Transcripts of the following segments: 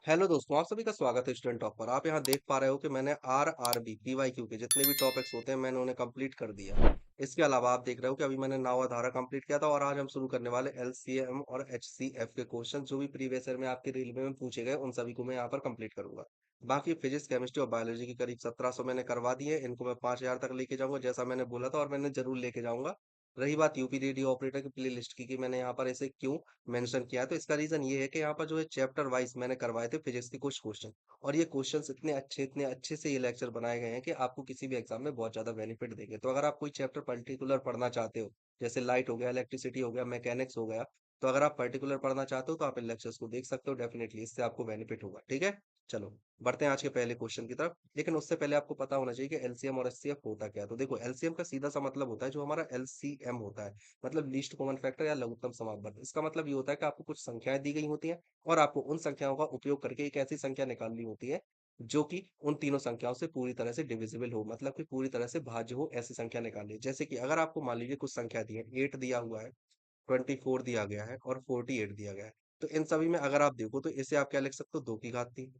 Hello दोस्तों, आप सभी का स्वागत है स्टूडेंट टॉप पर। आप यहाँ देख पा रहे हो कि मैंने आरआरबी पीवाईक्यू के जितने भी टॉपिक्स होते हैं मैंने उन्हें कंप्लीट कर दिया। इसके अलावा आप देख रहे हो कि अभी मैंने नावाधारा कंप्लीट किया था और आज हम शुरू करने वाले एलसीएम और एचसीएफ के क्वेश्चन जो भी प्रीवियस ईयर में आपके रेलवे में पूछे गए उन सभी को मैं यहाँ पर कंप्लीट करूंगा। बाकी फिजिक्स केमिस्ट्री और बायोलॉजी की करीब 1700 मैंने करवा दिए, इनको मैं 5000 तक लेके जाऊंगा जैसा मैंने बोला था और मैंने जरूर लेके जाऊंगा। रही बात यूपी रेडियो ऑपरेटर की प्ले लिस्ट की कि मैंने यहाँ पर ऐसे क्यों मेंशन किया है, तो इसका रीजन ये है कि यहाँ पर जो है चैप्टर वाइज मैंने करवाए थे फिजिक्स के कुछ क्वेश्चन, और ये क्वेश्चंस इतने अच्छे से ये लेक्चर बनाए गए हैं कि आपको किसी भी एग्जाम में बहुत ज्यादा बेनिफिट देंगे। तो अगर आप कोई चैप्टर पर्टिकुलर पढ़ना चाहते हो, जैसे लाइट हो गया, इलेक्ट्रिसिटी हो गया, मैकेनिक्स हो गया, तो अगर आप पर्टिकुलर पढ़ना चाहते हो तो आप इन लेक्चर्स को देख सकते हो। डेफिनेटली इससे आपको बेनिफिट होगा। ठीक है, चलो बढ़ते हैं आज के पहले क्वेश्चन की तरफ। लेकिन उससे पहले आपको पता होना चाहिए कि एलसीएम और एचसीएफ होता क्या है। तो देखो, एलसीएम का सीधा सा मतलब होता है जो हमारा एलसीएम होता है, मतलब लीस्ट कॉमन फैक्टर या लघुत्तम समापवर्ग। इसका मतलब ये होता है कि आपको कुछ संख्याएं दी गई होती हैं और आपको उन संख्याओं का उपयोग करके एक ऐसी संख्या निकालनी होती है जो कि उन तीनों संख्याओं से पूरी तरह से डिविजिबल हो, मतलब कि पूरी तरह से भाज्य हो। ऐसी संख्या निकालनी है। जैसे कि अगर आपको मान लीजिए कुछ संख्या दी है, 8 दिया हुआ है, 24 दिया गया है और 48 दिया गया है, तो इन सभी में अगर आप देखो तो इसे आप क्या लिख सकते हो, 2 की घात 3।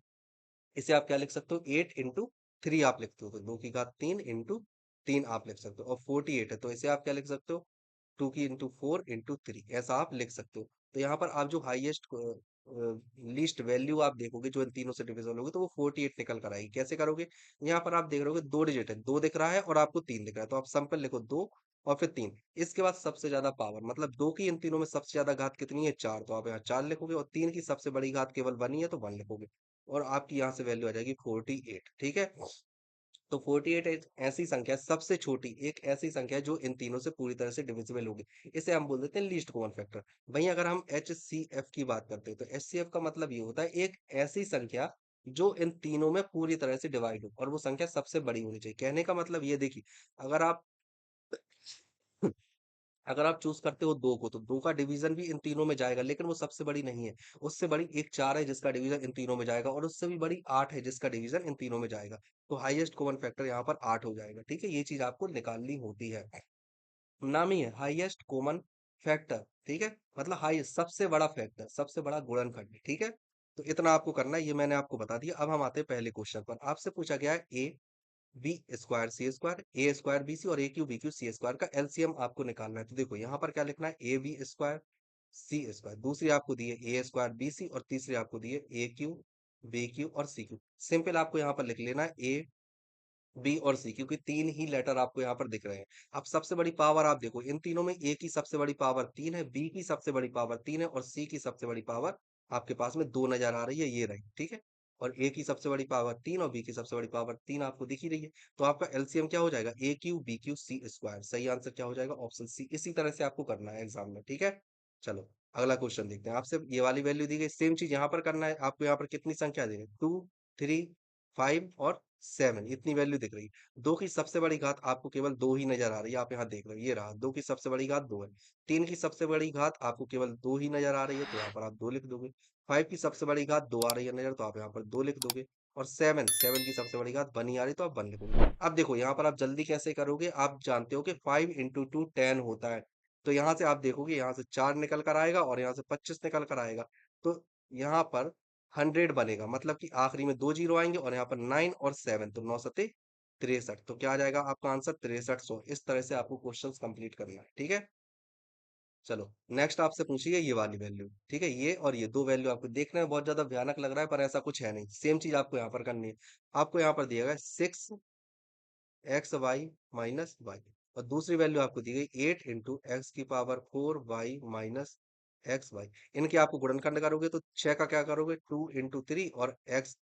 इसे आप क्या लिख सकते हो, 8 इंटू 3 आप लिखते हो, तो 2 की घात 3 इंटू 3 आप लिख सकते हो। और 48 है तो इसे आप क्या लिख सकते हो, 2 की इंटू 4 इंटू 3, ऐसा आप लिख सकते हो। तो यहाँ पर आप जो हाईएस्ट लीस्ट वैल्यू आप देखोगे जो इन तीनों से डिविजन होगी तो वो 48 निकल कर आएगी। कैसे करोगे, यहाँ पर आप देख रहे होगे 2 डिजिट है, 2 दिख रहा है और आपको 3 दिख रहा है, तो आप सिंपल लिखो 2 और फिर 3। इसके बाद सबसे ज्यादा पावर, मतलब 2 की इन तीनों में सबसे ज्यादा घात कितनी है, 4, तो आप यहाँ 4 लिखोगे। और 3 की सबसे बड़ी घात केवल 1 ही है तो 1 लिखोगे। और आपकी यहाँ से वैल्यू आ जाएगी 48। ठीक है, तो 48 एक ऐसी संख्या, सबसे छोटी एक ऐसी संख्या है जो इन तीनों से पूरी तरह से डिविजिबल होगी। इसे हम बोल देते हैं लीस्ट कॉमन फैक्टर। वहीं अगर हम एच सी एफ की बात करते हैं तो एच सी एफ का मतलब ये होता है एक ऐसी संख्या जो इन तीनों में पूरी तरह से डिवाइड हो, और वो संख्या सबसे बड़ी होनी चाहिए। कहने का मतलब ये देखिए, अगर आप अगर आप चूज करते हो 2 को तो 2 का डिवीजन भी इन तीनों में जाएगा, लेकिन वो सबसे बड़ी नहीं है। उससे बड़ी एक 4 है जिसका डिवीजन इन तीनों में जाएगा, और उससे भी बड़ी 8 है जिसका डिवीजन इन तीनों में जाएगा। तो हाईएस्ट कॉमन फैक्टर यहाँ पर 8 हो जाएगा। ठीक है, ये चीज आपको निकालनी होती है। नाम ही है हाईएस्ट कॉमन फैक्टर। ठीक है, मतलब हाईएस्ट, सबसे बड़ा फैक्टर, सबसे बड़ा गुणनखंड। ठीक है, तो इतना आपको करना है, ये मैंने आपको बता दिया। अब हम आते हैं पहले क्वेश्चन पर। आपसे पूछा गया है A B square C square, a square b c और a q b q c square का एलसीएम आपको निकालना है। तो देखो यहाँ पर क्या लिखना है, A B square C square. दूसरी आपको दी है ए स्क्वायर बी सी और तीसरी आपको दी है ए क्यू बी क्यू और सी क्यू। सिंपल आपको यहाँ पर लिख लेना है ए बी और सी, क्योंकि तीन ही लेटर आपको यहाँ पर दिख रहे हैं। अब सबसे बड़ी पावर आप देखो, इन तीनों में ए की सबसे बड़ी पावर 3 है, बी की सबसे बड़ी पावर 3 है और सी की सबसे बड़ी पावर आपके पास में 2 नजर आ रही है, ये रही। ठीक है, और ए की सबसे बड़ी पावर 3 और बी की सबसे बड़ी पावर 3 आपको दिख ही रही है। तो आपका एलसीएम क्या हो जाएगा, a q b q c square. सही आंसर क्या हो जाएगा, ऑप्शन सी। इसी तरह से आपको करना है एग्जाम में। ठीक है, चलो अगला क्वेश्चन देखते हैं। आपसे ये वाली वैल्यू दी गई, सेम चीज यहाँ पर करना है आपको। यहाँ पर कितनी संख्या दी है, 2 3 5 और 7, इतनी वैल्यू दिख रही है। 2 की सबसे बड़ी घात आपको केवल 2 ही नजर आ रही है, आप यहाँ देख रहे हो, ये रहा 2 की सबसे बड़ी घात 2 है। 3 की सबसे बड़ी घात आपको केवल 2 ही नजर आ रही है, तो यहाँ पर आप 2 लिख दोगे। 5 की सबसे बड़ी घात 2 आ रही है नजर, तो आप यहाँ पर 2 लिख दोगे। और 7 की सबसे बड़ी घात 1 ही आ रही है, तो आप 1 लिखोगे। अब देखो यहाँ पर आप जल्दी कैसे करोगे, आप जानते हो कि 5 इंटू 2 10 होता है। तो यहाँ से आप देखोगे, यहाँ से 4 निकल कर आएगा और यहाँ से 25 निकल कर आएगा। तो यहाँ पर 100 बनेगा, मतलब कि आखिरी में 2 जीरो आएंगे, और यहाँ पर 9 और 7, तो 9 सते 63। तो क्या आ जाएगा आपका आंसर, 6300। इस तरह से आपको क्वेश्चंस कंप्लीट करना है। ठीक है, चलो नेक्स्ट आपसे पूछिए ये वाली वैल्यू। ठीक है, ये और ये दो वैल्यू आपको देखने में बहुत ज्यादा भयानक लग रहा है, पर ऐसा कुछ है नहीं। सेम चीज आपको यहाँ पर करनी है। आपको यहाँ पर दिया गया 6xy-y, और दूसरी वैल्यू आपको दी गई 8 इंटू x की पावर 4y माइनस xy। इनके आपको गुणनखंड करोगे तो 6 का क्या करोगे, 2 इंटू 3 और x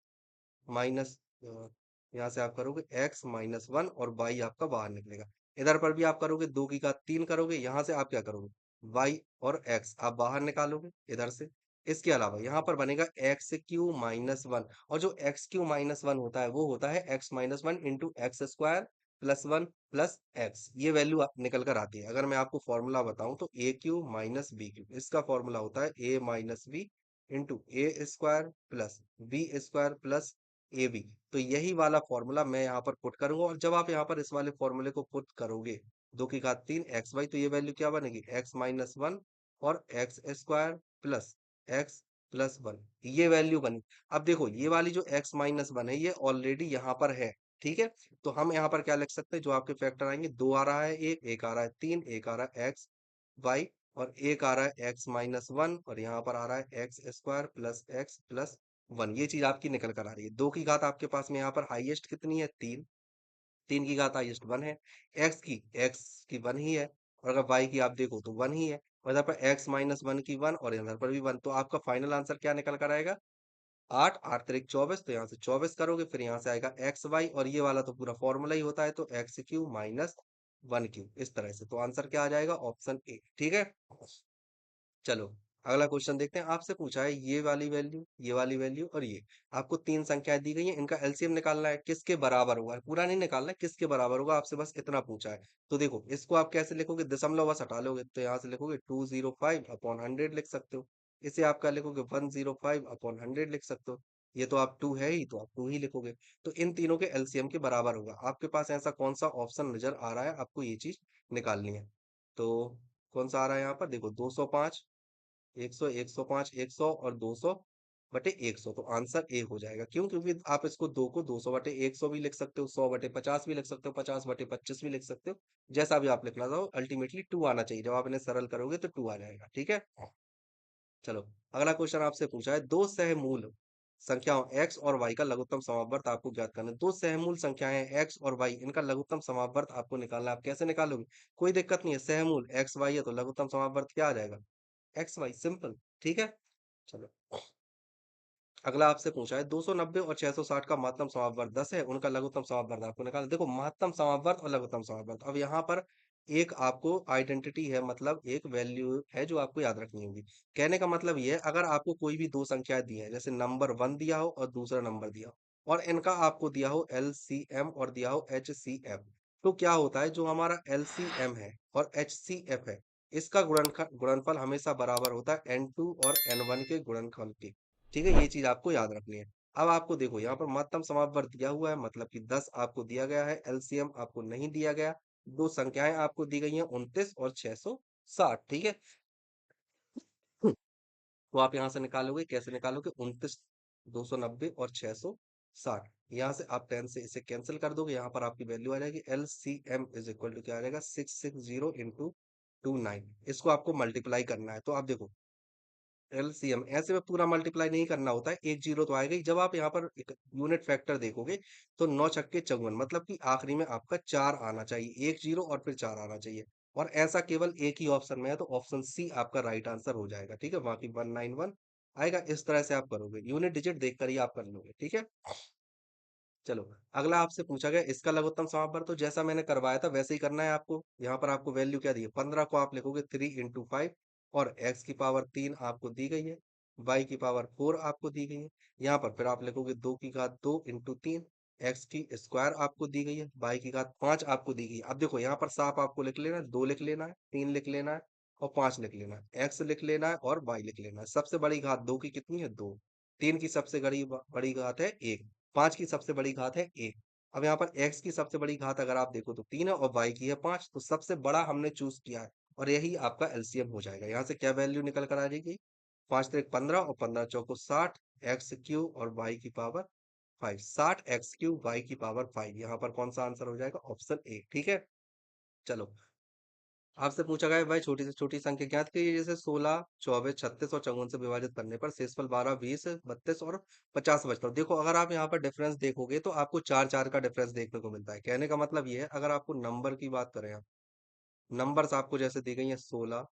माइनस, यहाँ से आप करोगे x-1 और y आपका बाहर निकलेगा। इधर पर भी आप करोगे, 2 की घात 3 करोगे, यहाँ से आप क्या करोगे, y और x आप बाहर निकालोगे इधर से। इसके अलावा यहाँ पर बनेगा x³ - 1, और जो x³ - 1 होता है वो होता है x-1 into x square plus 1 plus x. ये वैल्यू निकल कर आती है। अगर मैं आपको फॉर्मूला बताऊं तो a³ - b³, इसका फॉर्मूला होता है a-b into A square plus B square plus A B. तो यही वाला फॉर्मूला मैं यहाँ पर पुट करूंगा, और जब आप यहाँ पर इस वाले फॉर्मूले को पुट करोगे, 2 की घात 3 xy, तो ये वैल्यू क्या बनेगी, x-1 और x square plus x plus one, ये वैल्यू बनी। अब देखो ये वाली जो एक्स माइनस वन है ये ऑलरेडी यहाँ पर है, ठीक है। तो हम यहाँ पर क्या लिख सकते हैं, जो आपके फैक्टर आएंगे, दो आ रहा है, एक आ रहा है तीन, एक आ रहा है एक्स वाई, और एक आ रहा है एक्स माइनस वन, और यहाँ पर आ रहा है x square plus x plus one. ये चीज आपकी निकल कर आ रही है। दो की घात आपके पास में यहाँ पर हाईएस्ट कितनी है, तीन, तीन की घात हाईएस्ट वन है, एक्स की वन ही है, और अगर वाई की आप देखो तो वन ही है, और इधर पर एक्स माइनस वन की वन, और इधर पर भी वन। तो आपका फाइनल आंसर क्या निकल कर आएगा, आठ, आठ तिरिक चौबीस। तो यहाँ से चौबीस करोगे, फिर यहाँ से आएगा एक्स वाई, और ये वाला तो पूरा फॉर्मूला ही होता है, तो x Q minus one Q, इस तरह से। तो आंसर क्या आ जाएगा, ऑप्शन ए, ठीक है। चलो अगला क्वेश्चन देखते हैं। आपसे पूछा है ये वाली वैल्यू, ये वाली वैल्यू, और ये आपको तीन संख्याएं दी गई हैं, इनका एलसीएम निकालना है, किसके बराबर होगा, पूरा नहीं निकालना है, किसके बराबर होगा, आपसे बस इतना पूछा है। तो देखो इसको आप कैसे लिखोगे, दशमलव बस हटा लोगे, तो यहाँ से लिखोगे 205 अपॉन 100 लिख सकते हो। इसे आपका लिखोगे 105 अपॉन 100 लिख सकते हो। ये तो आप टू है ही, तो आप टू ही लिखोगे। तो इन तीनों के एलसीएम के बराबर होगा। आपके पास ऐसा कौन सा ऑप्शन नजर आ रहा है, आपको ये चीज निकालनी है। तो कौन सा आ रहा है यहाँ पर, देखो 205, 100, 105, 100 और 200 बटे 100। तो आंसर ए हो जाएगा। क्यों, क्योंकि आप इसको दो को 200 बटे 100 भी लिख सकते हो, 100 बटे 50 भी लिख सकते हो, 50 बटे 25 भी लिख सकते हो। जैसा भी आप लिखना चाहो, अल्टीमेटली टू आना चाहिए। जब आप इन्हें सरल करोगे तो टू आ जाएगा, ठीक है। चलो अगला क्वेश्चन आपसे पूछा है, दो सहमूल संख्याओं x और y का लघुत्तम समावर्त आपको ज्ञात करना है। दो सहमूल संख्याएं x और y, इनका लघुत्तम समावर्त आपको निकालना है। आप कैसे निकालोगे, कोई दिक्कत नहीं है, सहमूल x y है तो लघुत्तम समावर्त क्या आ जाएगा, एक्स वाई, सिंपल, ठीक है। चलो अगला आपसे पूछा है, 290 और 660 का महत्तम समावर्त 10 है, उनका लघुत्तम समावर्त आपको निकालना। देखो महत्तम समावर्त और लघुत्तम समावर्त, अब यहाँ पर एक आपको आइडेंटिटी है, मतलब एक वैल्यू है जो आपको याद रखनी होगी। कहने का मतलब ये है, अगर आपको कोई भी दो संख्याएं दी है, जैसे नंबर वन दिया हो और दूसरा नंबर दिया हो, और इनका आपको दिया हो एलसीएम और दिया हो एचसीएफ, तो क्या होता है, जो हमारा एलसीएम है और एचसीएफ है, इसका गुणनफल हमेशा बराबर होता है एन टू और एन वन के गुणनफल के, ठीक है। ये चीज आपको याद रखनी है। अब आपको देखो यहाँ पर महत्तम समावर्त दिया हुआ है, मतलब कि 10 आपको दिया गया है, एलसीएम आपको नहीं दिया गया, दो संख्याएं आपको दी गई हैं 29 और 660, ठीक है। तो आप यहाँ से निकालोगे, कैसे निकालोगे, 29, 290 और 660, यहाँ से आप 10 से इसे कैंसिल कर दोगे, यहाँ पर आपकी वैल्यू आ जाएगी L C M is equal to क्या आ जाएगा, 660 इंटू 29। इसको आपको मल्टीप्लाई करना है। तो आप देखो एलसीएम ऐसे में पूरा मल्टीप्लाई नहीं करना होता है, एक जीरो तो आएगा ही। जब आप यहाँ पर एक यूनिट फैक्टर देखोगे, तो नौ छक्के चौवन, मतलब कि आखिरी में आपका चार आना चाहिए, एक जीरो और फिर चार आना चाहिए। और ऐसा केवल एक ही ऑप्शन में है, तो ऑप्शन सी आपका राइट आंसर हो जाएगा, ठीक है। बाकी 191 आएगा। इस तरह से आप करोगे, यूनिट डिजिट देखकर ही आप कर लोगे, ठीक है। चलो अगला आपसे पूछा गया, इसका लघुत्तम समापन तो जैसा मैंने करवाया था वैसे ही करना है आपको। यहाँ पर आपको वैल्यू क्या दी है, 15 को आप लिखोगे 3 इंटू 5, और x की पावर 3 आपको दी गई है, y की पावर 4 आपको दी गई है। यहाँ पर फिर आप लिखोगे 2 की घात 2 इंटू 3, एक्स की स्क्वायर आपको दी गई है, y की घात 5 आपको दी गई है। अब देखो यहाँ पर साफ आपको लिख लेना है, 2 लिख लेना है, 3 लिख लेना है, और 5 लिख लेना है, x लिख लेना है और y लिख लेना है। सबसे बड़ी घात 2 की कितनी है, 2, 3 की सबसे बड़ी बड़ी घात है 1, 5 की सबसे बड़ी घात है 1। अब यहाँ पर x की सबसे बड़ी घात अगर आप देखो तो 3 है, और y की है 5, तो सबसे बड़ा हमने चूज किया है, और यही आपका एलसीएम हो जाएगा। यहाँ से क्या वैल्यू निकल कर आ जाएगी, 5 तिरक 15 और 15 चौको 60, एक्स क्यू और y की पावर 5, 60 एक्स क्यू y की पावर 5। यहाँ पर कौन सा आंसर हो जाएगा, ऑप्शन ए, ठीक है। चलो आपसे पूछा गया है, भाई छोटी से छोटी संख्या ज्ञात कीजिए, जैसे 16, 24, 36 और 54 से विभाजित करने पर शेषफल 12, 20, 32 और 50 बचता है। देखो अगर आप यहाँ पर डिफरेंस देखोगे, तो आपको चार चार का डिफरेंस देखने को मिलता है। कहने का मतलब ये है, अगर आपको नंबर की बात करें, आप नंबर्स आपको जैसे दी गई है 16,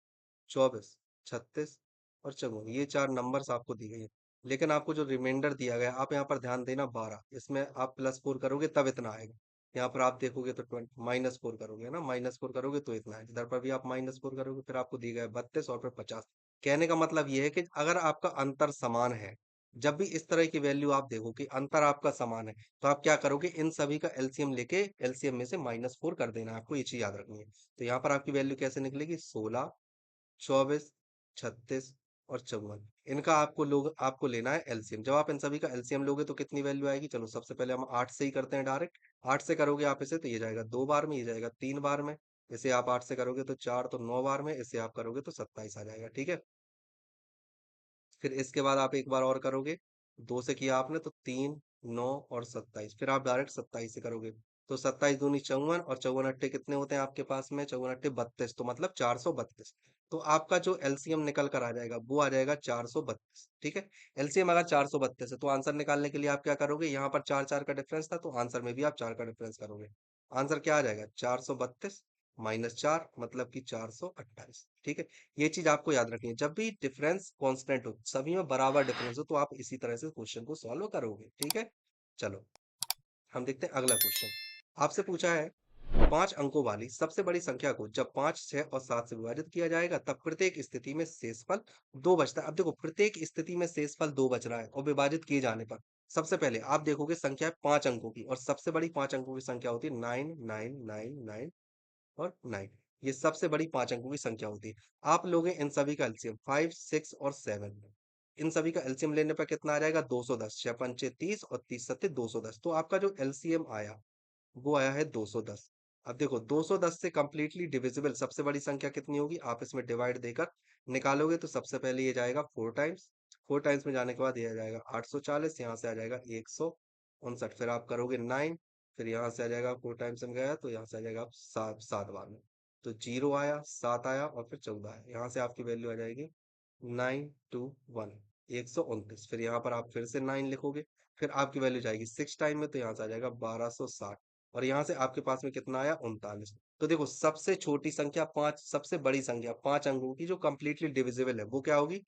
24, 36 और 54, ये चार नंबर्स आपको दी गई है। लेकिन आपको जो रिमाइंडर दिया गया है, आप यहाँ पर ध्यान देना, 12, इसमें आप +4 करोगे तब इतना आएगा। यहाँ पर आप देखोगे तो -4 करोगे ना, -4 करोगे तो इतना है। इधर पर भी आप -4 करोगे, फिर आपको दी गया 32 और फिर 50। कहने का मतलब ये है कि अगर आपका अंतर समान है, जब भी इस तरह की वैल्यू आप देखो कि अंतर आपका समान है, तो आप क्या करोगे, इन सभी का एलसीएम लेके एलसीएम में से -4 कर देना है। आपको ये चीज याद रखनी है। तो यहाँ पर आपकी वैल्यू कैसे निकलेगी, 16, 24, 36 और 54, इनका आपको लेना है एलसीएम। जब आप इन सभी का एलसीएम लोगे तो कितनी वैल्यू आएगी, चलो सबसे पहले हम 8 से ही करते हैं डायरेक्ट। 8 से करोगे आप इसे, तो ये जाएगा 2 बार में, ये जाएगा 3 बार में। इसे आप 8 से करोगे तो 4, तो 9 बार में, इसे आप करोगे तो 27 आ जाएगा, ठीक है। फिर इसके बाद आप एक बार और करोगे, 2 से किया आपने तो 3, 9 और 27, फिर आप डायरेक्ट 27 से करोगे, तो 27 दूनी 54 और 54 अट्ठे कितने होते हैं आपके पास में, 54 अट्ठे 32, तो मतलब 432। तो आपका जो एलसीएम निकल कर आ जाएगा वो आ जाएगा 432। ठीक है, एलसीएम अगर 432 है तो आंसर निकालने के लिए आप क्या करोगे, यहाँ पर 4 4 का डिफरेंस था तो आंसर में भी आप 4 का डिफरेंस करोगे। आंसर क्या आ जाएगा, 432 माइनस 4 मतलब कि 428। ठीक है, ये चीज आपको याद रखनी है, जब भी डिफरेंस कांस्टेंट हो, सभी में बराबर डिफरेंस हो, तो आप इसी तरह से क्वेश्चन को सॉल्व करोगे। ठीक है, चलो हम देखते हैं अगला क्वेश्चन। आपसे पूछा है, 5 अंकों वाली सबसे बड़ी संख्या को जब 5, 6 और 7 से विभाजित किया जाएगा तब प्रत्येक स्थिति में शेषफल 2 बचता है। अब देखो, प्रत्येक स्थिति में शेषफल 2 बच रहा है और विभाजित किए जाने पर सबसे पहले आप देखोगे संख्या है 5 अंकों की, और सबसे बड़ी 5 अंकों की संख्या होती है 9999 और 9। ये सबसे बड़ी 5 अंकों की संख्या होती है। आप लोगे इन सभी का एलसीएम 5, 6 और 7, इन सभी का एलसीएम लेने पर कितना आ जाएगा, 210, 6 पंचे 30 और 30 सत्ते 210। तो आपका जो एलसीएम आया वो आया है 210। अब देखो 210 से कंप्लीटली डिविजिबल सबसे बड़ी संख्या कितनी होगी, आप इसमें डिवाइड देकर निकालोगे तो सबसे पहले ये जाएगा 4 टाइम्स, 4 टाइम्स में जाने के बाद ये आ जाएगा 840, यहाँ से आ जाएगा 159, फिर आप करोगे 9, फिर यहाँ से आ जाएगा 4 टाइम्स में गया तो यहाँ से आ जाएगा आप 7 बार में, तो 0 आया, 7 आया और फिर 14 आया, यहाँ से आपकी वैल्यू आ जाएगी 921, 129। फिर यहाँ पर आप फिर से 9 लिखोगे, फिर आपकी वैल्यू जाएगी 6 टाइम में तो यहाँ से आ जाएगा 1260, और यहाँ से आपके पास में कितना आया, 39। तो देखो सबसे छोटी संख्या 5, सबसे बड़ी संख्या 5 अंकों की जो कंप्लीटली डिविजिबल है वो क्या होगी,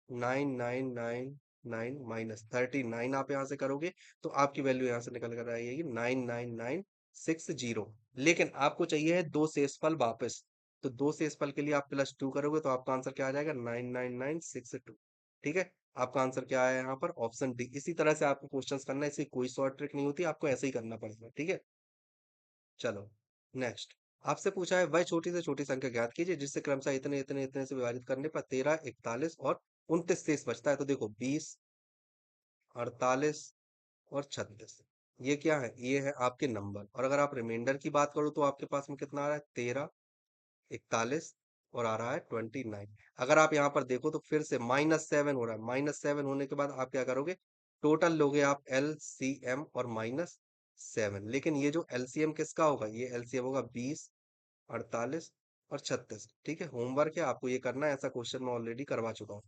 9999 माइनस 39 आप यहाँ से करोगे तो आपकी वैल्यू यहाँ से निकल कर आएगी 99960। लेकिन आपको चाहिए है दो शेषफल वापस, तो दो शेषफल के लिए आप +2 करोगे तो आपका आंसर क्या आ जाएगा, 99962। ठीक है, आपका आंसर क्या आया यहाँ पर, ऑप्शन डी। इसी तरह से आपको क्वेश्चंस करना है, इसकी कोई शॉर्ट ट्रिक नहीं होती, आपको ऐसे ही करना पड़ेगा। ठीक है, चलो नेक्स्ट। आपसे पूछा है, वह छोटी से छोटी संख्या ज्ञात कीजिए जिससे क्रमशः इतने इतने इतने से विभाजित करने पर 13, 41 और 29 शेष बचता है। तो देखो 20, 48 और 36, ये क्या है, ये है आपके नंबर। और अगर आप रिमाइंडर की बात करो तो आपके पास में कितना आ रहा है, 13, 41 और आ रहा है 29। अगर आप यहाँ पर देखो तो फिर से -7 हो रहा है, -7 होने के बाद आप क्या करोगे, टोटल लोगे आप एलसीएम और -7, लेकिन ये जो एलसीएम किसका होगा, ये एलसीएम होगा 20, 48 और 36। ठीक है, होमवर्क है, आपको ये करना है, ऐसा क्वेश्चन मैं ऑलरेडी करवा चुका हूँ।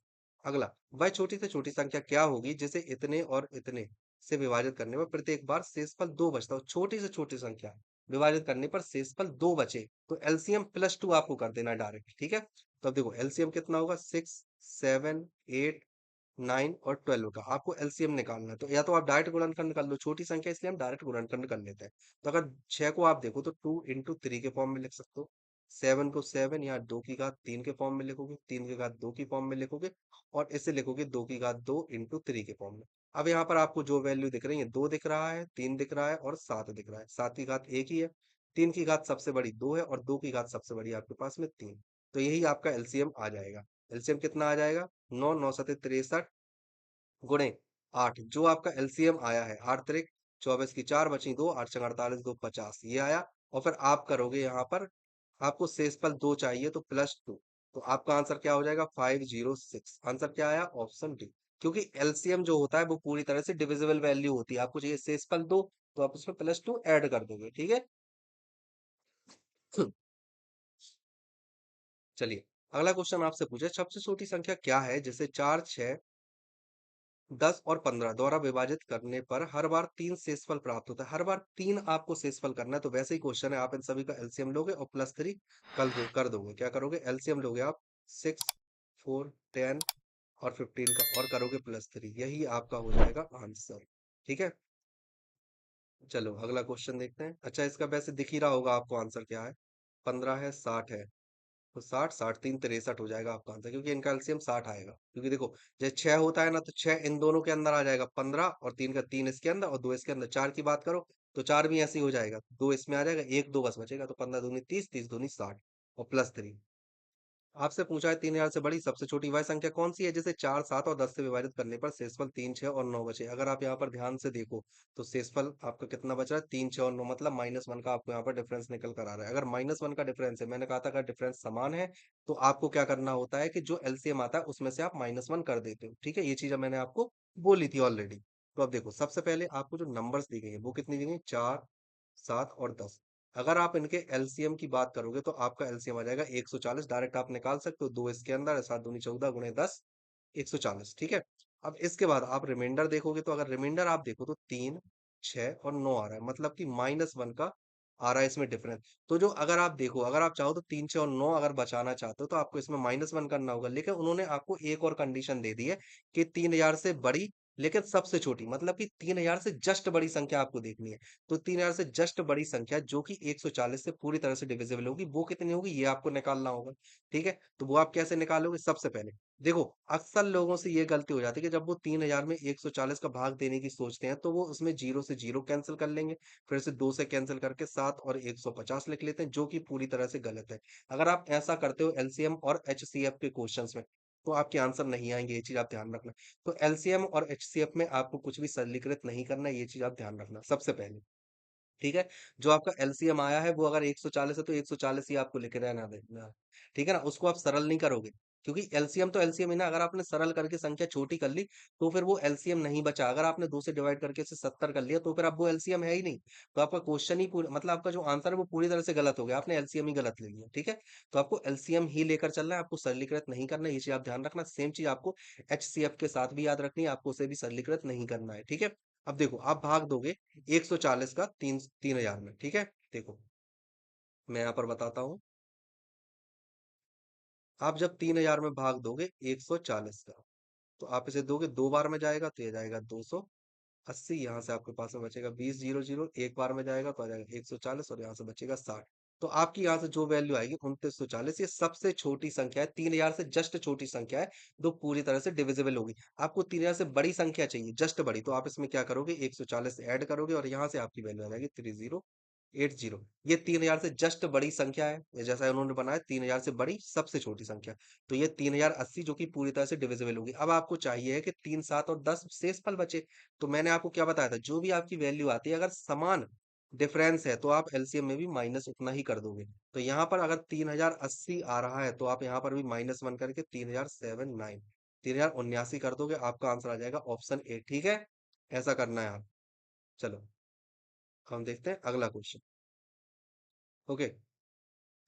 अगला, वह छोटी से छोटी संख्या क्या होगी जिसे इतने और इतने से विभाजित करने पर प्रत्येक बार शेषफल 2 बचता हो। छोटी से छोटी संख्या विभाजित करने पर शेषफल 2 बचे तो एलसीएम +2 आपको कर देना डायरेक्ट। ठीक है, तो अब देखो एलसीएम कितना होगा, 6, 7, 8, 9 और 12 का आपको एलसीएम निकालना है, तो या तो आप डायरेक्ट गुणनखंड कर लो, छोटी संख्या इसलिए हम डायरेक्ट गुणनखंड कर लेते हैं। तो अगर 6 को आप देखो तो 2 × 3 के फॉर्म में लिख सकते हो, 7 को 7 या 2 की घात 3 के फॉर्म में लिखोगे, 3 की घात 2 की फॉर्म में लिखोगे, और इसे लिखोगे 2 की घात 2 × 3 के फॉर्म में। अब यहाँ पर आपको जो वैल्यू दिख रही है, 2 दिख रहा है, 3 दिख रहा है और 7 दिख रहा है। 7 की घात एक ही है, 3 की घात सबसे बड़ी 2 है और 2 की घात सबसे बड़ी आपके पास में 3। तो यही आपका एलसीएम आ जाएगा। एलसीएम कितना आ जाएगा, 9, 9 सते 63 गुणे 8, जो आपका एलसीएम आया है, 8 तिरिक 24 की 4 बची 2, 8 छंग 48, 2 50, ये आया। और फिर आप करोगे यहाँ पर, आपको शेषफल 2 चाहिए तो +2, तो आपका आंसर क्या हो जाएगा, 506। आंसर क्या आया, ऑप्शन डी। क्योंकि एलसीएम जो होता है वो पूरी तरह से डिविजिबल वैल्यू होती है, आपको चाहिए शेषफल 2 तो आप उसमें +2 ऐड कर दोगे। ठीक है, चलिए अगला क्वेश्चन आपसे पूछे, सबसे छोटी संख्या क्या है जिसे 4, 6, 10 और 15 द्वारा विभाजित करने पर हर बार 3 शेषफल प्राप्त होता है। हर बार 3 आपको शेषफल करना है, तो वैसे ही क्वेश्चन है, आप इन सभी का एलसीएम लोगे और +3 कर दोगे। क्या करोगे, एलसीएम लोगे आप 6, 4, 10 और 15 का और करोगे +3, यही आपका हो जाएगा आंसर। ठीक है, चलो अगला क्वेश्चन देखते हैं। अच्छा, इसका वैसे दिख ही रहा होगा आपको आंसर क्या है, 15 है, 60 है, तो 60, 60 3 63 हो जाएगा आपका आंसर, क्योंकि इनका एलसीएम 60 आएगा। क्योंकि देखो जैसे 6 होता है ना, तो 6 इन दोनों के अंदर आ जाएगा 15, और 3 का 3 इसके अंदर और 2 इसके अंदर। 4 की बात करो तो 4 भी ऐसे ही हो जाएगा, 2 इसमें आ जाएगा, 1 2 बस बचेगा, तो 15 दूनी 30, 30 दूनी 60 और +3। आपसे पूछा है 3000 से बड़ी सबसे छोटी वह संख्या कौन सी है जिसे 4, 7 और 10 से विभाजित करने पर शेषफल 3, 6 और 9 बचे। अगर आप यहाँ पर ध्यान से देखो तो शेषफल आपका कितना बच रहा है, 3, 6 और 9, मतलब -1 का आपको यहाँ पर डिफरेंस निकल कर आ रहा है। अगर -1 का डिफरेंस है, मैंने कहा था अगर डिफरेंस समान है तो आपको क्या करना होता है कि जो एलसीएम आता है उसमें से आप -1 कर देते हो। ठीक है, ये चीज मैंने आपको बोली थी ऑलरेडी। तो अब देखो, सबसे पहले आपको जो नंबर्स दी गई है वो कितनी दी गई, 4, 7 और 10। अगर आप इनके एलसीएम की बात करोगे तो आपका एलसीएम आ जाएगा 140। डायरेक्ट आप निकाल सकते हो, 2 इसके अंदर है, 7 दूनी 14 गुणे 10, 140। ठीक है। अब इसके बाद आप रिमाइंडर देखोगे तो अगर रिमाइंडर आप देखो तो 3, 6 और 9 आ रहा है, मतलब कि -1 का आ रहा है इसमें डिफरेंस। तो जो अगर आप देखो, अगर आप चाहो तो 3, 6 और 9 अगर बचाना चाहते हो तो आपको इसमें -1 करना होगा, लेकिन उन्होंने आपको एक और कंडीशन दे दी है कि 3000 से बड़ी लेकिन सबसे छोटी, मतलब कि 3000 से जस्ट बड़ी संख्या आपको देखनी है। तो 3000 से जस्ट बड़ी संख्या जो कि 140 से पूरी तरह से डिविजिबल होगी, वो कितनी होगी ये आपको निकालना होगा। ठीक है, तो वो आप कैसे निकालोगे, सबसे पहले देखो, अक्सर लोगों से ये गलती हो जाती है कि जब वो 3000 में 140 का भाग देने की सोचते हैं तो वो उसमें जीरो से जीरो कैंसिल कर लेंगे, फिर से 2 से कैंसिल करके 7 और 150 लिख लेते हैं, जो कि पूरी तरह से गलत है। अगर आप ऐसा करते हो एलसीएम और एचसीएफ के क्वेश्चंस में तो आपके आंसर नहीं आएंगे, ये चीज आप ध्यान रखना। तो एलसीएम और एचसीएफ में आपको कुछ भी सरलीकृत नहीं करना है, ये चीज आप ध्यान रखना सबसे पहले। ठीक है? जो आपका एलसीएम आया है वो अगर 140 है तो 140 ही आपको लिख रहना देना है। ठीक है ना? उसको आप सरल नहीं करोगे, क्योंकि एलसीएम तो एलसीएम ही ना, अगर आपने सरल करके संख्या छोटी कर ली तो फिर वो एलसीएम नहीं बचा। अगर आपने 2 से डिवाइड करके इसे 70 कर लिया तो फिर अब वो एलसीएम है ही नहीं। तो आपका क्वेश्चन ही पूरा, मतलब आपका जो आंसर है वो पूरी तरह से गलत हो गया, आपने एलसीएम ही गलत ले लिया। ठीक है? तो आपको एलसीएम ही लेकर चलना है, आपको सरलीकृत नहीं करना है, ये चीज़ आप ध्यान रखना। सेम चीज़ आपको एचसीएफ के साथ भी याद रखनी है, आपको उसे भी सरलीकृत नहीं करना है। ठीक है? अब देखो, आप भाग दोगे 140 का 3000 में। ठीक है, देखो मैं यहाँ पर बताता हूँ। आप जब 3000 में भाग दोगे 140 का, तो आप इसे दोगे दो बार में जाएगा तो ये जाएगा 280। यहाँ से आपके पास में बचेगा 20, जीरो जीरो एक बार में जाएगा तो आ जाएगा 140 और यहाँ से बचेगा 60। तो आपकी यहाँ से जो वैल्यू आएगी 2940, ये सबसे छोटी संख्या है, 3000 से जस्ट छोटी संख्या है, जो पूरी तरह से डिविजिबल होगी। आपको 3000 से बड़ी संख्या चाहिए, जस्ट बड़ी, तो आप इसमें क्या करोगे, 140 ऐड करोगे और यहाँ से आपकी वैल्यू आ जाएगी 3080। ये 3000 से जस्ट बड़ी संख्या है, ये जैसा उन्होंने बनाया 3000 से बड़ी सबसे छोटी संख्या। तो ये 3080 जो कि पूरी तरह से डिविजिबल होगी। अब आपको चाहिए है कि 3, 7 और 10 शेषफल बचे। तो मैंने आपको क्या बताया था, जो भी आपकी वैल्यू आती है अगर समान डिफरेंस है तो आप एलसीएम में भी माइनस उतना ही कर दोगे। तो यहाँ पर अगर 3080 आ रहा है तो आप यहाँ पर भी -1 करके 3079, 3079 कर दोगे, आपका आंसर आ जाएगा ऑप्शन ए। ठीक है, ऐसा करना है आप। चलो हम देखते हैं अगला क्वेश्चन। ओके,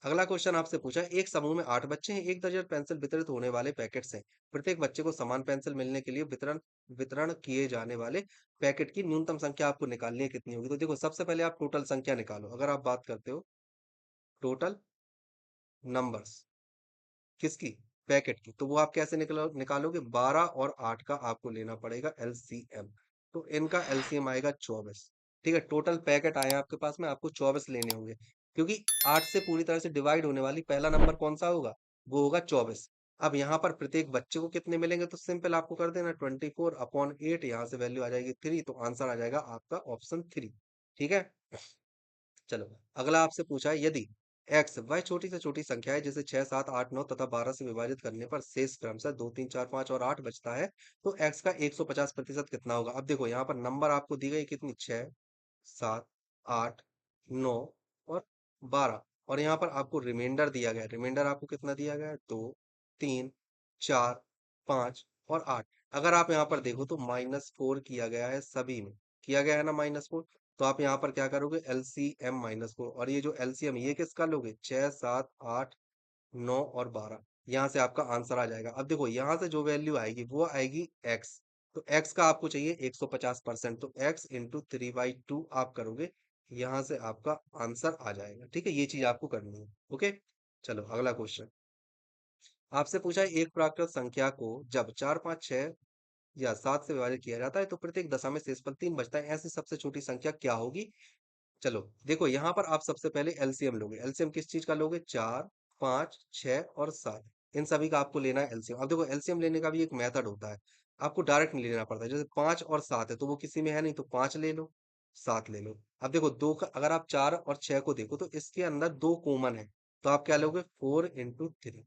अगला क्वेश्चन आपसे पूछा है, एक समूह में 8 बच्चे हैं, एक दर्जन पेंसिल वितरित होने वाले पैकेट्स हैं। प्रत्येक बच्चे को समान पेंसिल मिलने के लिए वितरण वितरण किए जाने वाले पैकेट की न्यूनतम संख्या आपको निकालनी है, कितनी होगी। तो देखो, सबसे पहले आप टोटल संख्या निकालो। अगर आप बात करते हो टोटल नंबर्स किसकी, पैकेट की, तो वो आप कैसे निकालोगे, 12 और 8 का आपको लेना पड़ेगा एलसीएम। तो इनका एलसीएम आएगा 24। ठीक है, टोटल पैकेट आए हैं आपके पास में, आपको 24 लेने होंगे, क्योंकि 8 से पूरी तरह से डिवाइड होने वाली पहला नंबर कौन सा होगा, वो होगा 24। अब यहाँ पर प्रत्येक बच्चे को कितने मिलेंगे, तो सिंपल आपको कर देना 24/8, यहाँ से वैल्यू आ जाएगी 3, तो आंसर आ जाएगा आपका ऑप्शन 3। ठीक है, चलो अगला आपसे पूछा है, यदि x वह छोटी से छोटी संख्या है जिसे 6, 7, 8, 9 तथा 12 से विभाजित करने पर शेष क्रमशः 2, 3, 4, 5 और 8 बचता है, तो x का 150% कितना होगा। अब देखो, यहाँ पर नंबर आपको दी गई कितनी, 6, 7, 8, 9 और 12, और यहाँ पर आपको रिमाइंडर दिया गया है। रिमाइंडर आपको कितना दिया गया है, 2, 3, 4, 5 और 8। अगर आप यहाँ पर देखो तो -4 किया गया है, सभी में किया गया है ना -4। तो आप यहाँ पर क्या करोगे, एलसीएम -4, और ये जो एलसीएम ये किसका लोगे, 6, 7, 8, 9 और 12, यहाँ से आपका आंसर आ जाएगा। अब देखो, यहाँ से जो वैल्यू आएगी वो आएगी एक्स। तो एक्स का आपको चाहिए 150%, तो एक्स इंटू 3/2 आप करोगे, यहाँ से आपका आंसर आ जाएगा। ठीक है, ये चीज आपको करनी है। ओके, चलो अगला क्वेश्चन आपसे पूछा है, एक प्राकृत संख्या को जब 4, 5, 6 या 7 से विभाजित किया जाता है तो प्रत्येक दशा में शेषफल 3 बचता है, ऐसी सबसे छोटी संख्या क्या होगी। चलो देखो, यहाँ पर आप सबसे पहले एलसीएम लोगे। एलसीएम किस चीज का लोगे, 4, 5, 6 और 7, इन सभी का आपको लेना है एलसीएम। अब देखो, एलसीएम लेने का भी एक मेथड होता है, आपको डायरेक्ट नहीं लेना पड़ता है। जैसे 5 और 7 है तो वो किसी में है नहीं, तो 5 ले लो, 7 ले लो। अब देखो, दो का अगर आप 4 और 6 को देखो तो इसके अंदर दो कॉमन है, तो आप क्या लोगे, 4 इंटू 3,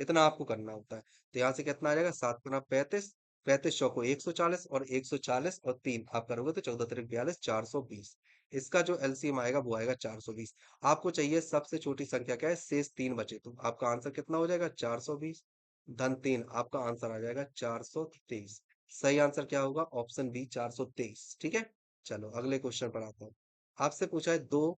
इतना आपको करना होता है। तो यहाँ से कितना आ जाएगा, 7×5 = 35, 35 एक 140, और 140 और 3 आप करोगे तो 14×42 420। इसका जो एलसीएम आएगा वो आएगा 420। आपको चाहिए सबसे छोटी संख्या क्या है, शेष 3 बचे, तो आपका आंसर कितना हो जाएगा, 420 धन 3, आपका आंसर आ जाएगा 423। सही आंसर क्या होगा, ऑप्शन बी 423। ठीक है। चलो अगले क्वेश्चन पर आता हूँ। आपसे पूछा है दो,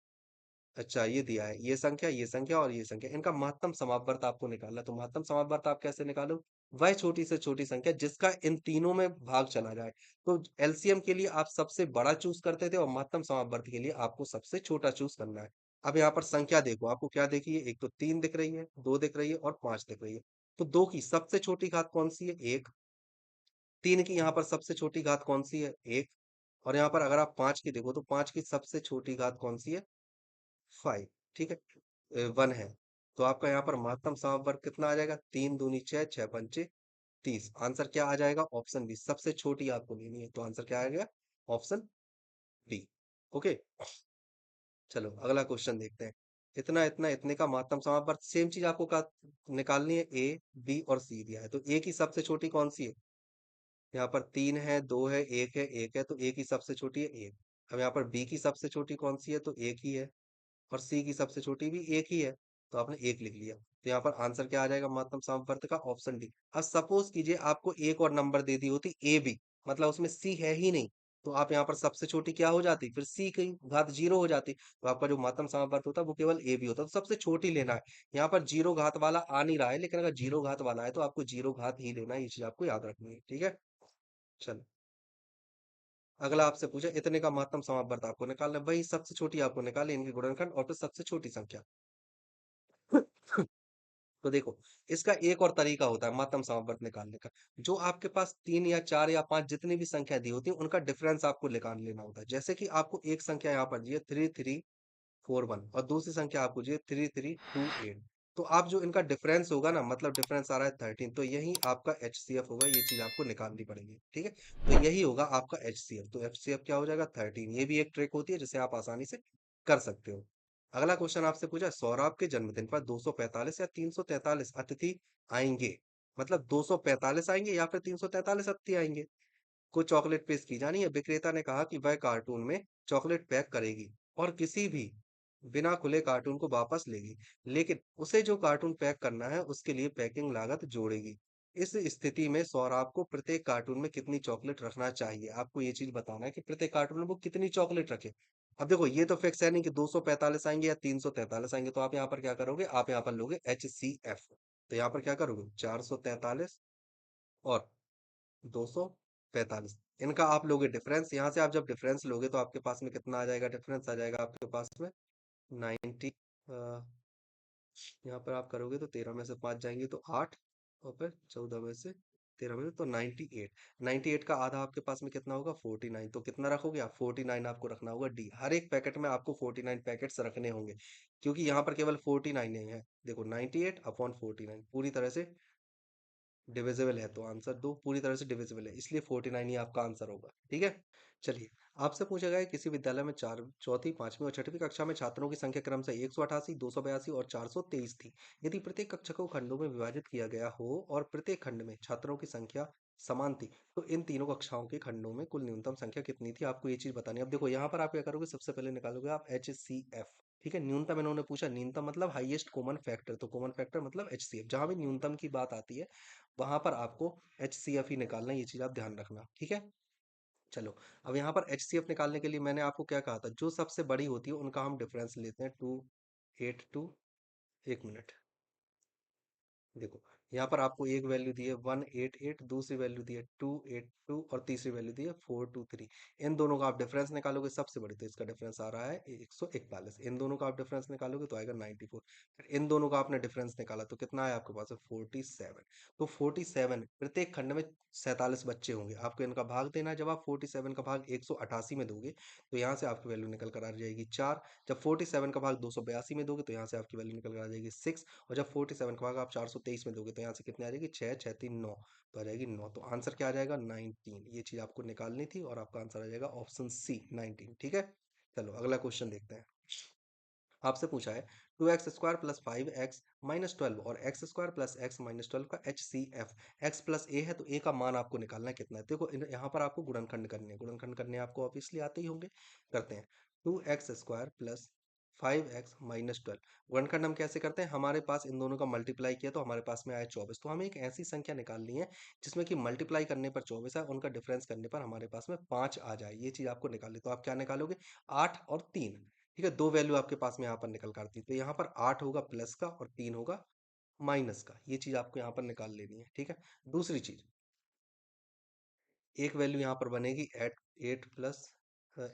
अच्छा ये दिया है, ये संख्या और ये संख्या, इनका महत्तम समापवर्त आपको निकालना है। तो महत्तम समापवर्त आप कैसे निकालो, वह छोटी से छोटी संख्या जिसका इन तीनों में भाग चला जाए। तो एलसीएम के लिए आप सबसे बड़ा चूज करते थे और महत्तम समापवर्त के लिए आपको सबसे छोटा चूज करना है। अब यहाँ पर संख्या देखो, आपको क्या देखी है, एक तो 3 दिख रही है, 2 दिख रही है और 5 दिख रही है। तो 2 की सबसे छोटी घात कौन सी है, 1। 3 की यहाँ पर सबसे छोटी घात कौन सी है, 1। और यहाँ पर अगर आप 5 की देखो तो 5 की सबसे छोटी घात कौन सी है, 5। ठीक है, 1 है। तो आपका यहाँ पर महत्तम समापवर्ग कितना आ जाएगा, 3×2 = 6, 6×5 = 30। आंसर क्या आ जाएगा, ऑप्शन बी, सबसे छोटी आपको लेनी है, तो आंसर क्या आ गया, ऑप्शन बी। ओके। चलो अगला क्वेश्चन देखते हैं। इतना इतना इतने का महत्तम समापवर्ग, सेम चीज आपको का निकालनी है, ए बी और सी दिया है। तो ए की सबसे छोटी कौन सी है, यहाँ पर 3 है, 2 है, 1 है, 1 है, तो ए की सबसे छोटी है 1। अब यहाँ पर बी की सबसे छोटी कौन सी है, तो 1 ही है। और सी की सबसे छोटी भी 1 ही है, तो आपने 1 लिख लिया। तो यहाँ पर आंसर क्या आ जाएगा महत्तम सामवर्त का, ऑप्शन डी। अब सपोज कीजिए आपको एक और नंबर दे दी होती ए बी, मतलब उसमें सी है ही नहीं, तो आप यहाँ पर सबसे छोटी क्या हो जाती, फिर सी की घात 0 हो जाती, तो आपका जो महत्तम सामवर्त होता है वो केवल ए बी होता है। तो सबसे छोटी लेना है। यहाँ पर 0 घात वाला आ नहीं रहा है, लेकिन अगर 0 घात वाला है तो आपको 0 घात ही लेना है, ये चीज आपको याद रखनी है। ठीक है। चलो अगला आपसे पूछे, इतने का महत्तम समापवर्त आपको निकालना है, वही सबसे छोटी आपको निकाली, इनके गुणनखंड और फिर सबसे छोटी संख्या। तो देखो, इसका एक और तरीका होता है महत्तम समापवर्त निकालने का। जो आपके पास 3 या 4 या 5 जितनी भी संख्या दी होती है, उनका डिफरेंस आपको निकाल लेना होता है। जैसे कि आपको एक संख्या यहाँ पर दी है 3341, और दूसरी संख्या आपको दी है 3328। तो आप जो इनका डिफरेंस होगा ना, मतलब डिफरेंस आ रहा है 13, तो यही आपका एचसीएफ होगा, ये चीज आपको निकालनी पड़ेगी। ठीक है। तो यही होगा आपका एचसीएफ। तो एचसीएफ क्या हो जाएगा, 13। ये भी एक ट्रिक होती है जिसे आप आसानी से कर सकते हो। अगला क्वेश्चन आपसे पूछा, सौरभ के जन्मदिन पर 245 या 343 अतिथि आएंगे, मतलब 245 आएंगे या फिर 343 अतिथि आएंगे। को चॉकलेट पेश की जानी है। विक्रेता ने कहा कि वह कार्टून में चॉकलेट पैक करेगी और किसी भी बिना खुले कार्टून को वापस लेगी, लेकिन उसे जो कार्टून पैक करना है उसके लिए पैकिंग लागत जोड़ेगी। इस स्थिति में सौरभ को प्रत्येक कार्टून में कितनी चॉकलेट रखना चाहिए। आपको ये चीज बताना है कि प्रत्येक कार्टून में वो कितनी चॉकलेट रखे। अब देखो, ये तो फिक्स है नहीं कि 245 आएंगे या 343 आएंगे, तो आप यहाँ पर क्या करोगे, आप यहाँ पर लोगे HCF। तो यहाँ पर क्या करोगे, 443 और 245, इनका आप लोगे डिफरेंस। यहाँ से आप जब डिफरेंस लोगे तो आपके पास में कितना आ जाएगा, डिफरेंस आ जाएगा आपके पास में 90। यहाँ पर आप करोगे तो 13 में से 5 जाएंगे तो 8, और फिर 14 में से 13 में से तो 98। 98 का आधा आपके पास में कितना होगा, 49। तो कितना रखोगे आप, 49 आपको रखना होगा डी। हर एक पैकेट में आपको 49 पैकेट्स रखने होंगे, क्योंकि यहाँ पर केवल 49 ही है। देखो 98/49 पूरी तरह से डिविजिबल है, तो आंसर दो पूरी तरह से डिविजिबल है, इसलिए 49 ही आपका आंसर होगा। ठीक है। चलिए, आपसे पूछा गया है किसी विद्यालय में चौथी, पांचवी और छठवीं कक्षा में छात्रों की संख्या क्रमशः 188, 282 और 423 थी। यदि प्रत्येक कक्षा को खंडों में विभाजित किया गया हो और प्रत्येक खंड में छात्रों की संख्या समान थी, तो इन तीनों कक्षाओं के खंडों में कुल न्यूनतम संख्या कितनी थी, आपको ये चीज बतानी है। अब देखो, यहाँ पर आप क्या करोगे, सबसे पहले निकालोगे आप HCF। ठीक है। न्यूनतम इन्होंने पूछा, न्यूनतम मतलब हाईएस्ट कॉमन फैक्टर, तो कॉमन फैक्टर मतलब HCF। जहां भी न्यूनतम की बात आती है वहां पर आपको HCF ही निकालना है, ये चीज आप ध्यान रखना। ठीक है। चलो, अब यहाँ पर HCF निकालने के लिए मैंने आपको क्या कहा था, जो सबसे बड़ी होती है उनका हम डिफरेंस लेते हैं, 282। एक मिनट, देखो, यहाँ पर आपको एक वैल्यू दी है 188, दूसरी वैल्यू दी है 282 और तीसरी वैल्यू दी है 423। इन दोनों का आप डिफरेंस निकालोगे, सबसे बड़ी तो इसका डिफरेंस आ रहा है 141। इन दोनों का आप डिफरेंस निकालोगे तो आएगा 94। फिर इन दोनों का आपने डिफरेंस निकाला तो कितना है आपके पास, 47। तो 47, प्रत्येक खंड में 47 बच्चे होंगे, आपको इनका भाग देना है। जब आप 47 का भाग 188 में दोगे तो यहाँ से आपकी वैल्यू निकल कर आ जाएगी 4। जब 47 का भाग 282 में दोगे तो यहाँ से आपकी वैल्यू निकल कर आ जाएगी 6। और जब 47 का भाग आप 423 में दोगे तो यहाँ से कितनी आ जाएगी, 6, 6, 3, 9, तो आ जाएगी 9। तो आंसर क्या आ जाएगा, 19। ये चीज आपको निकालनी थी और आपका आंसर आ जाएगा ऑप्शन सी, 19। ठीक है। चलो अगला क्वेश्चन देखते हैं। आपसे पूछा है 2x² प्लस 5x माइनस 12 और x² प्लस x माइनस 12 का HCF। x प्लस a है तो a का मान आपको निकालना है कितना है। देखो यहाँ पर आपको गुणनखंड करने हैं, गुणनखंड करने आपको ऑब्वियसली आते ही होंगे। करते हैं 2x² प्लस 5x माइनस 12। गुणनखंड हम कैसे करते हैं, हमारे पास इन दोनों का मल्टीप्लाई किया तो हमारे पास में आया 24। तो हमें एक ऐसी संख्या निकालनी है जिसमें कि मल्टीप्लाई करने पर 24 है, उनका डिफरेंस करने पर हमारे पास में 5 आ जाए, ये चीज आपको निकालनी। तो आप क्या निकालोगे, 8 और 3। ठीक है, दो वैल्यू आपके पास में यहाँ पर निकल कर आती है। तो यहाँ पर 8 होगा प्लस का और 3 होगा माइनस का, ये चीज आपको यहाँ पर निकाल लेनी है। ठीक है, दूसरी चीज, एक वैल्यू यहाँ पर बनेगी एट 8 प्लस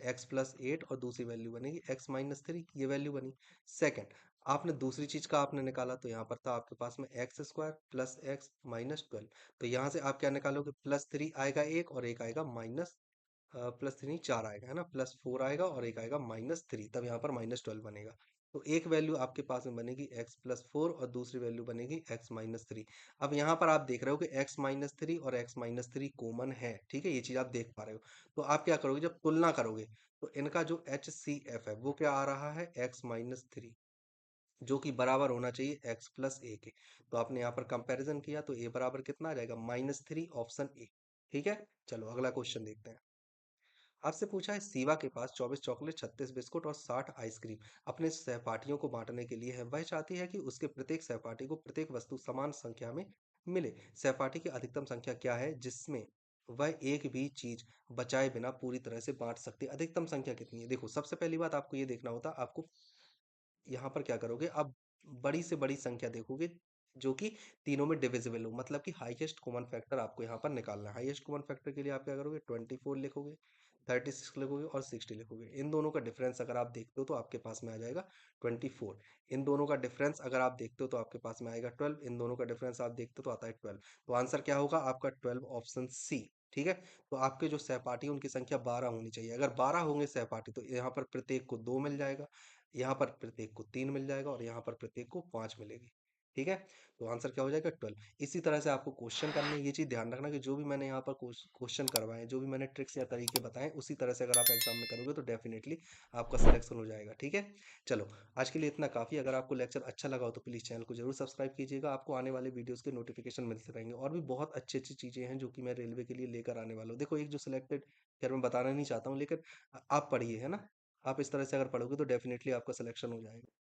एक्स प्लस 8 और दूसरी वैल्यू बनेगी एक्स माइनस 3, ये वैल्यू बनी। सेकंड, आपने दूसरी चीज का आपने निकाला तो यहाँ पर था आपके पास में x² प्लस एक्स माइनस 12। तो यहाँ से आप क्या निकालोगे, +3 आएगा एक और एक आएगा माइनस, प्लस 3 4 आएगा है ना, +4 आएगा और एक आएगा -3, तब यहाँ पर -12 बनेगा। तो एक वैल्यू आपके पास में बनेगी x+4 और दूसरी वैल्यू बनेगी x-3। अब यहाँ पर आप देख रहे हो कि x-3 और x-3 कॉमन है। ठीक है, ये चीज आप देख पा रहे हो। तो आप क्या करोगे, जब तुलना करोगे तो इनका जो HCF है वो क्या आ रहा है, x-3, जो कि बराबर होना चाहिए x+a के। तो आपने यहाँ पर कंपैरिजन किया तो a बराबर कितना आ जाएगा, -3, ऑप्शन ए। ठीक है, चलो अगला क्वेश्चन देखते हैं। आपसे पूछा है सीवा के पास 24 चॉकलेट, 36 बिस्कुट और 60 आइसक्रीम अपने सहपाठियों को बांटने के लिए है। वह चाहती है कि उसके प्रत्येक सहपाठी को प्रत्येक वस्तु समान संख्या में मिले। सहपाठी की अधिकतम संख्या क्या है जिसमें वह एक भी चीज बचाए बिना पूरी तरह से बांट सकती है। अधिकतम संख्या कितनी है, देखो सबसे पहली बात आपको ये देखना होता, आपको यहाँ पर क्या करोगे, आप बड़ी से बड़ी संख्या देखोगे जो कि तीनों में डिविजिबल हो, मतलब कि हाईएस्ट कॉमन फैक्टर आपको यहाँ पर निकालना है। हाईएस्ट कॉमन फैक्टर के लिए आप क्या करोगे, 24 लिखोगे, 36 लिखोगे और 60 लिखोगे। इन दोनों का डिफरेंस अगर आप देखते हो तो आपके पास में आ जाएगा 24। इन दोनों का डिफरेंस अगर आप देखते हो तो आपके पास में आएगा 12। इन दोनों का डिफरेंस आप देखते हो तो आता है 12। तो आंसर क्या होगा आपका, 12, ऑप्शन सी। ठीक है, तो आपके जो सहपाठी हैं, उनकी संख्या 12 होनी चाहिए। अगर 12 होंगे सहपाठी तो यहाँ पर प्रत्येक को 2 मिल जाएगा, यहाँ पर प्रत्येक को 3 मिल जाएगा और यहाँ पर प्रत्येक को 5 मिलेगी। ठीक है, तो आंसर क्या हो जाएगा, 12। इसी तरह से आपको क्वेश्चन करने हैं। ये चीज ध्यान रखना कि जो भी मैंने यहाँ पर क्वेश्चन करवाए, जो भी मैंने ट्रिक्स या तरीके बताए, उसी तरह से अगर आप एग्जाम में करोगे तो डेफिनेटली आपका सिलेक्शन हो जाएगा। ठीक है, चलो आज के लिए इतना काफी। अगर आपको लेक्चर अच्छा लगा हो तो प्लीज चैनल को जरूर सब्सक्राइब कीजिएगा, आपको आने वाले वीडियोस के नोटिफिकेशन मिलते रहेंगे। और भी बहुत अच्छी अच्छी चीजें हैं जो कि मैं रेलवे के लिए लेकर आने वाला हूँ। देखो एक जो सिलेक्टेड, खैर मैं बताना नहीं चाहता हूँ, लेकिन आप पढ़िए है ना। आप इस तरह से अगर पढ़ोगे तो डेफिनेटली आपका सिलेक्शन हो जाएगा।